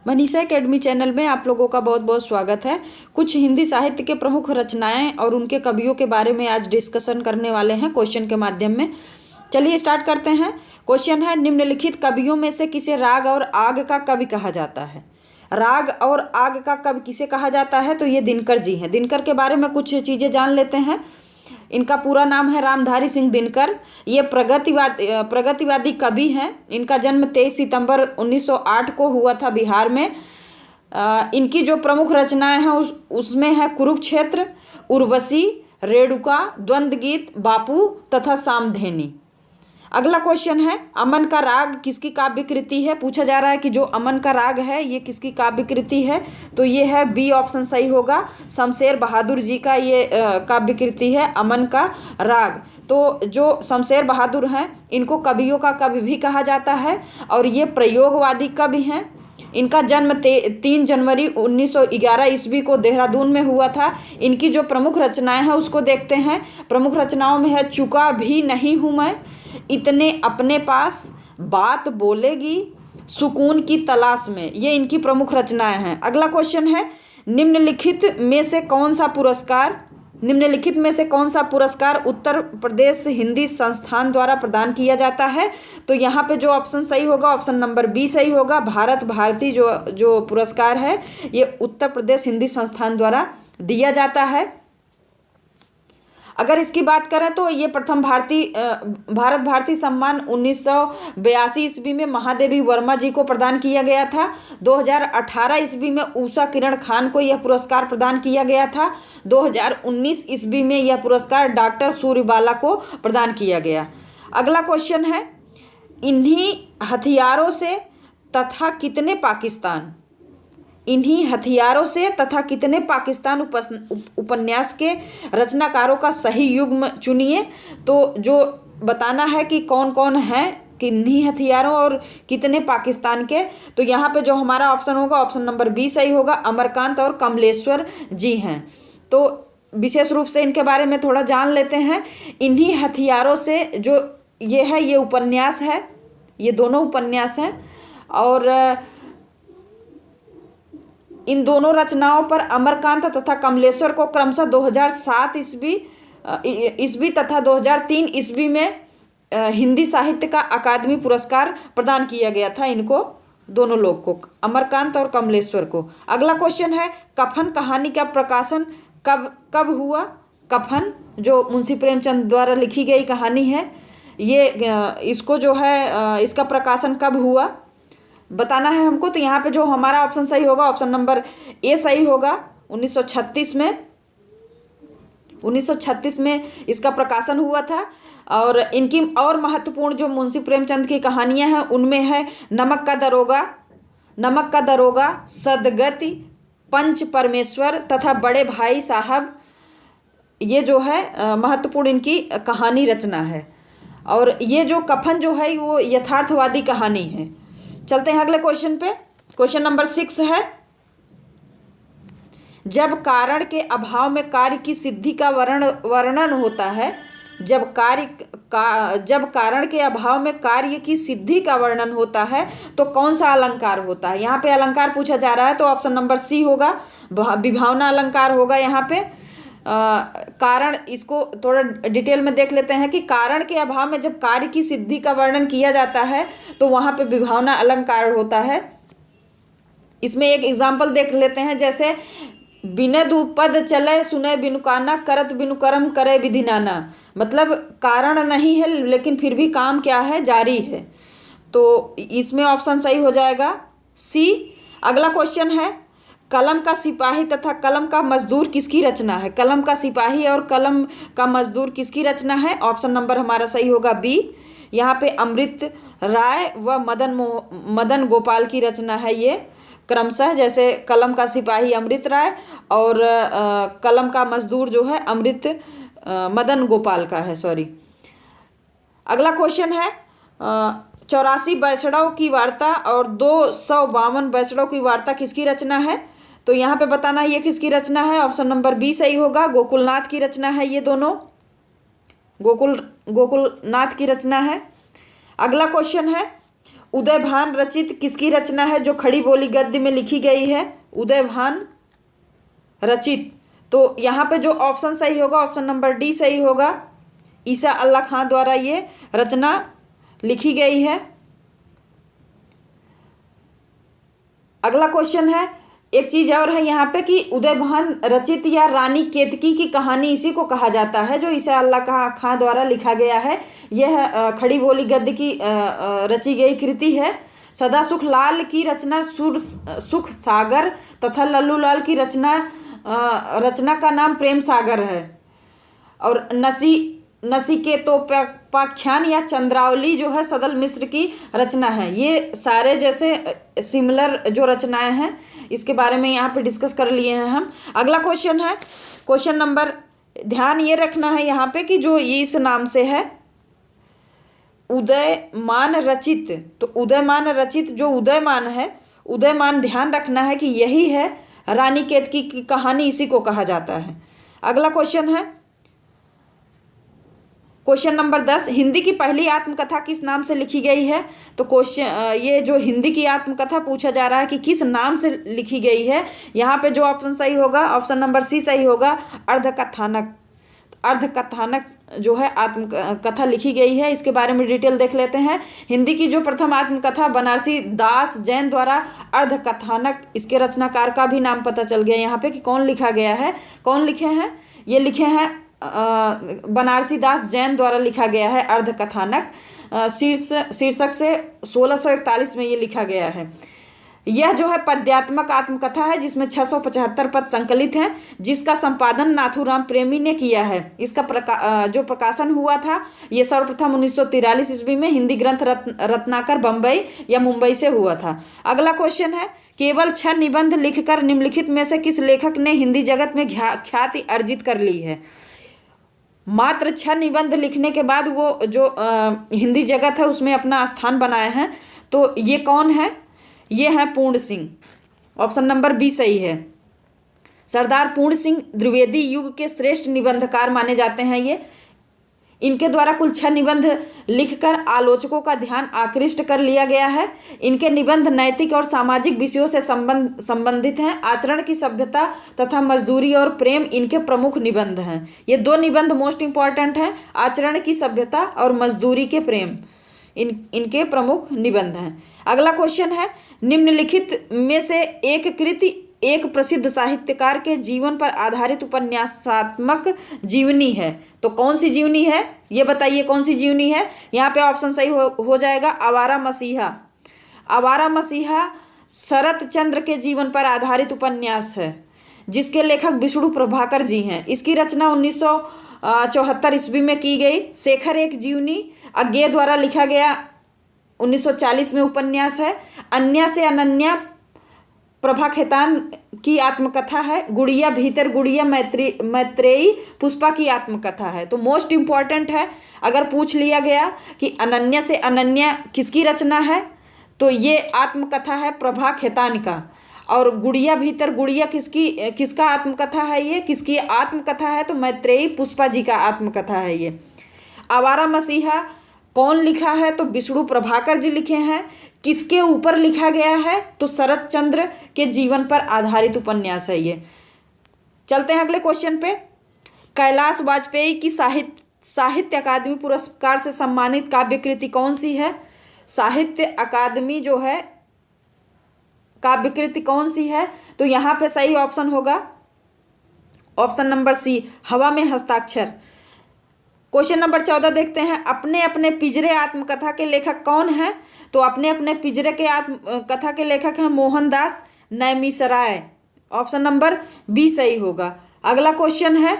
Manisha academy channel में आप लोगों का बहुत बहुत स्वागत है। कुछ हिंदी साहित्य के प्रमुख रचनाएं और उनके कवियों के बारे में आज डिस्कशन करने वाले हैं क्वेश्चन के माध्यम में। चलिए स्टार्ट करते हैं। क्वेश्चन है, निम्नलिखित कवियों में से किसे राग और आग का कवि कहा जाता है? राग और आग का कवि किसे कहा जाता है? तो ये दिनकर जी हैं। दिनकर के बारे में कुछ चीज़ें जान लेते हैं। इनका पूरा नाम है रामधारी सिंह दिनकर। ये प्रगतिवादी कवि हैं। इनका जन्म 23 सितंबर 1908 को हुआ था बिहार में। इनकी जो प्रमुख रचनाएं हैं उसमें है कुरुक्षेत्र, उर्वशी, रेणुका, द्वंद्व गीत, बापू तथा सामधेनी। अगला क्वेश्चन है, अमन का राग किसकी काव्य कृति है? पूछा जा रहा है कि जो अमन का राग है ये किसकी काव्य कृति है? तो ये है बी ऑप्शन सही होगा, शमशेर बहादुर जी का ये काव्य कृति है अमन का राग। तो जो शमशेर बहादुर हैं इनको कवियों का कवि भी कहा जाता है और ये प्रयोगवादी कवि हैं। इनका जन्म 3 जनवरी 1911 ईस्वी को देहरादून में हुआ था। इनकी जो प्रमुख रचनाएं हैं उसको देखते हैं। प्रमुख रचनाओं में है चुका भी नहीं हूँ मैं, इतने अपने पास, बात बोलेगी, सुकून की तलाश में। ये इनकी प्रमुख रचनाएं हैं। अगला क्वेश्चन है, निम्नलिखित में से कौन सा पुरस्कार उत्तर प्रदेश हिंदी संस्थान द्वारा प्रदान किया जाता है? तो यहाँ पे जो ऑप्शन सही होगा ऑप्शन नंबर बी सही होगा। भारत भारती जो पुरस्कार है ये उत्तर प्रदेश हिंदी संस्थान द्वारा दिया जाता है। अगर इसकी बात करें तो ये प्रथम भारत भारती सम्मान 1982 ईस्वी में महादेवी वर्मा जी को प्रदान किया गया था। 2018 ईस्वी में उषा किरण खान को यह पुरस्कार प्रदान किया गया था। 2019 ईस्वी में यह पुरस्कार डॉक्टर सूर्यबाला को प्रदान किया गया। अगला क्वेश्चन है, इन्हीं हथियारों से तथा कितने पाकिस्तान उपन्यास के रचनाकारों का सही युग्म चुनिए। तो जो बताना है कि कौन कौन है, किन्हीं हथियारों और कितने पाकिस्तान के, तो यहाँ पे जो हमारा ऑप्शन होगा ऑप्शन नंबर बी सही होगा, अमरकांत और कमलेश्वर जी हैं। तो विशेष रूप से इनके बारे में थोड़ा जान लेते हैं। इन्हीं हथियारों से जो ये है ये उपन्यास है, ये दोनों उपन्यास हैं और इन दोनों रचनाओं पर अमरकांत तथा कमलेश्वर को क्रमशः 2007 ईस्वी तथा 2003 ईस्वी में हिंदी साहित्य का अकादमी पुरस्कार प्रदान किया गया था इनको दोनों लोग को, अमरकांत और कमलेश्वर को। अगला क्वेश्चन है, कफन कहानी का प्रकाशन कब हुआ? कफन जो मुंशी प्रेमचंद द्वारा लिखी गई कहानी है, ये इसको जो है इसका प्रकाशन कब हुआ बताना है हमको। तो यहाँ पे जो हमारा ऑप्शन सही होगा ऑप्शन नंबर ए सही होगा। 1936 में इसका प्रकाशन हुआ था। और इनकी और महत्वपूर्ण जो मुंशी प्रेमचंद की कहानियाँ हैं उनमें है नमक का दरोगा, सदगति, पंच परमेश्वर तथा बड़े भाई साहब। ये जो है महत्वपूर्ण इनकी कहानी रचना है और ये जो कफन जो है वो यथार्थवादी कहानी है। चलते हैं अगले क्वेश्चन पे। क्वेश्चन नंबर 6 है, जब कारण के अभाव में कार्य की सिद्धि का वर्णन होता है, जब कारण के अभाव में कार्य की सिद्धि का वर्णन होता है तो कौन सा अलंकार होता है? यहाँ पे अलंकार पूछा जा रहा है तो ऑप्शन नंबर सी होगा, विभावना अलंकार होगा। यहाँ पे कारण, इसको थोड़ा डिटेल में देख लेते हैं कि कारण के अभाव में जब कार्य की सिद्धि का वर्णन किया जाता है तो वहाँ पे विभावना अलंकार होता है। इसमें एक एग्जाम्पल देख लेते हैं, जैसे बिने दू पद चले सुने बिनु काना, करत बिनु कर्म करे विधि नाना। मतलब कारण नहीं है लेकिन फिर भी काम क्या है, जारी है। तो इसमें ऑप्शन सही हो जाएगा सी। अगला क्वेश्चन है, कलम का सिपाही तथा कलम का मजदूर किसकी रचना है? कलम का सिपाही और कलम का मजदूर किसकी रचना है? ऑप्शन नंबर हमारा सही होगा बी। यहाँ पे अमृत राय व मदन गोपाल की रचना है ये क्रमशः, जैसे कलम का सिपाही अमृत राय और कलम का मजदूर जो है मदन गोपाल का है, सॉरी। अगला क्वेश्चन है, 84 बैसड़ों की वार्ता और 252 बैसड़ों की वार्ता किसकी रचना है? तो यहाँ पे बताना है ये किसकी रचना है। ऑप्शन नंबर बी सही होगा, गोकुलनाथ की रचना है। ये दोनों गोकुलनाथ की रचना है। अगला क्वेश्चन है, उदयभान रचित किसकी रचना है जो खड़ी बोली गद्य में लिखी गई है? उदयभान रचित। तो यहाँ पे जो ऑप्शन सही होगा ऑप्शन नंबर डी सही होगा। ईसा अल्लाह खां द्वारा ये रचना लिखी गई है। अगला क्वेश्चन है, एक चीज और है यहाँ पे कि उदयभान रचित या रानी केतकी की कहानी इसी को कहा जाता है जो ईसा अल्लाह खां द्वारा लिखा गया है। यह खड़ी बोली गद्य की रची गई कृति है। सदासुख लाल की रचना सुख सागर तथा लल्लू लाल की रचना का नाम प्रेम सागर है। और नचिकेतोपाख्यान या चंद्रावली जो है सदल मिश्र की रचना है। ये सारे जैसे सिमिलर जो रचनाएं हैं इसके बारे में यहाँ पे डिस्कस कर लिए हैं हम। अगला क्वेश्चन है, क्वेश्चन नंबर, ध्यान ये रखना है यहाँ पे कि जो इस नाम से है उदयमान रचित, तो उदयमान रचित जो उदयमान है, उदयमान ध्यान रखना है कि यही है। रानी केतकी की कहानी इसी को कहा जाता है। अगला क्वेश्चन है, क्वेश्चन नंबर 10, हिंदी की पहली आत्मकथा किस नाम से लिखी गई है? तो क्वेश्चन, ये जो हिंदी की आत्मकथा पूछा जा रहा है कि किस नाम से लिखी गई है। यहाँ पे जो ऑप्शन सही होगा ऑप्शन नंबर सी सही होगा, अर्धकथानक। अर्धकथानक जो है आत्मकथा लिखी गई है। इसके बारे में डिटेल देख लेते हैं। हिंदी की जो प्रथम आत्मकथा बनारसी दास जैन द्वारा अर्धकथानक, इसके रचनाकार का भी नाम पता चल गया यहाँ पे कि कौन लिखा गया है, कौन लिखे हैं, ये लिखे हैं बनारसी दास जैन द्वारा लिखा गया है अर्धकथानक। शीर्षक से 1641 में ये लिखा गया है। यह जो है पद्यात्मक आत्मकथा है जिसमें 675 पद संकलित हैं, जिसका संपादन नाथूराम प्रेमी ने किया है। इसका जो प्रकाशन हुआ था ये सर्वप्रथम 1943 ईस्वी में हिंदी ग्रंथ रत्नाकर बम्बई या मुंबई से हुआ था। अगला क्वेश्चन है, केवल 6 निबंध लिखकर निम्नलिखित में से किस लेखक ने हिंदी जगत में ख्याति अर्जित कर ली है? मात्र 6 निबंध लिखने के बाद वो जो हिंदी जगत है उसमें अपना स्थान बनाए हैं। तो ये कौन है? ये है पूर्ण सिंह। ऑप्शन नंबर बी सही है। सरदार पूर्ण सिंह द्विवेदी युग के श्रेष्ठ निबंधकार माने जाते हैं ये। इनके द्वारा कुल 6 निबंध लिखकर आलोचकों का ध्यान आकृष्ट कर लिया गया है। इनके निबंध नैतिक और सामाजिक विषयों से संबंधित हैं। आचरण की सभ्यता तथा मजदूरी और प्रेम इनके प्रमुख निबंध हैं। ये 2 निबंध मोस्ट इंपॉर्टेंट हैं, आचरण की सभ्यता और मजदूरी के प्रेम इनके प्रमुख निबंध हैं। अगला क्वेश्चन है, निम्नलिखित में से एक कृति एक प्रसिद्ध साहित्यकार के जीवन पर आधारित उपन्यासात्मक जीवनी है। तो कौन सी जीवनी है ये बताइए, कौन सी जीवनी है? यहाँ पे ऑप्शन सही हो जाएगा आवारा मसीहा। आवारा मसीहा शरत चंद्र के जीवन पर आधारित उपन्यास है जिसके लेखक विष्णु प्रभाकर जी हैं। इसकी रचना 1974 ईस्वी में की गई। शेखर एक जीवनी अज्ञेय द्वारा लिखा गया 1940 में उपन्यास है। अन्या से अनन्या प्रभा खेतान की आत्मकथा है। गुड़िया भीतर गुड़िया मैत्रेयी पुष्पा की आत्मकथा है। तो मोस्ट इम्पॉर्टेंट है, अगर पूछ लिया गया कि अनन्या से अनन्या किसकी रचना है तो ये आत्मकथा है प्रभा खेतान का। और गुड़िया भीतर गुड़िया किसका आत्मकथा है? ये किसकी आत्मकथा है? तो मैत्रेयी पुष्पा जी का आत्मकथा है ये। आवारा मसीहा कौन लिखा है? तो विष्णु प्रभाकर जी लिखे हैं। किसके ऊपर लिखा गया है? तो शरत चंद्र के जीवन पर आधारित उपन्यास है ये। चलते हैं अगले क्वेश्चन पे। कैलाश वाजपेयी की साहित्य अकादमी पुरस्कार से सम्मानित काव्य कृति कौन सी है? साहित्य अकादमी जो है काव्य कृति कौन सी है? तो यहाँ पे सही ऑप्शन होगा ऑप्शन नंबर सी, हवा में हस्ताक्षर। क्वेश्चन नंबर 14 देखते हैं, अपने अपने पिंजरे आत्मकथा के लेखक कौन है? तो अपने अपने पिंजरे के आत्मकथा के लेखक हैं Mohandas Naimisharanya. Option number B सही होगा। अगला क्वेश्चन है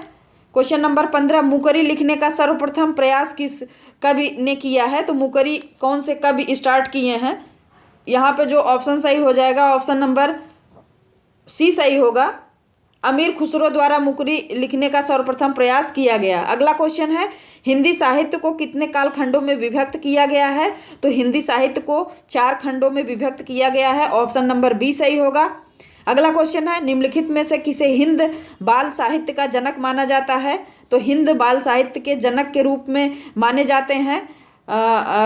क्वेश्चन नंबर 15, मुकरी लिखने का सर्वप्रथम प्रयास किस कवि ने किया है? तो मुकरी कौन से कवि स्टार्ट किए हैं? यहाँ पे जो ऑप्शन सही हो जाएगा ऑप्शन नंबर सी सही होगा। अमीर खुसरो द्वारा मुकरी लिखने का सर्वप्रथम प्रयास किया गया। अगला क्वेश्चन है, हिंदी साहित्य को कितने कालखंडों में विभक्त किया गया है? तो हिंदी साहित्य को 4 खंडों में विभक्त किया गया है। ऑप्शन नंबर बी सही होगा। अगला क्वेश्चन है, निम्नलिखित में से किसे हिंद बाल साहित्य का जनक माना जाता है? तो हिंद बाल साहित्य के जनक के रूप में माने जाते हैं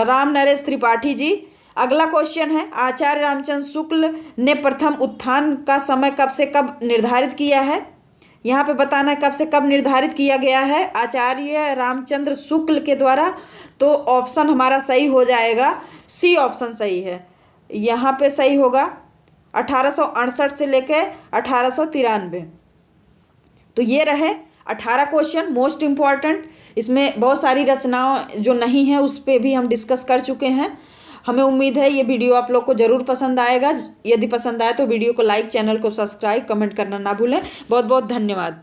राम नरेश त्रिपाठी जी। अगला क्वेश्चन है, आचार्य रामचंद्र शुक्ल ने प्रथम उत्थान का समय कब से कब निर्धारित किया है। यहाँ पे बताना है कब से कब निर्धारित किया गया है आचार्य रामचंद्र शुक्ल के द्वारा। तो ऑप्शन हमारा सही हो जाएगा, सी ऑप्शन सही है। यहाँ पे सही होगा 1868 से लेके 1893। तो ये रहे 18 क्वेश्चन मोस्ट इम्पॉर्टेंट। इसमें बहुत सारी रचनाओं जो नहीं है उस पर भी हम डिस्कस कर चुके हैं। हमें उम्मीद है ये वीडियो आप लोग को ज़रूर पसंद आएगा। यदि पसंद आए तो वीडियो को लाइक, चैनल को सब्सक्राइब, कमेंट करना ना भूलें। बहुत बहुत धन्यवाद।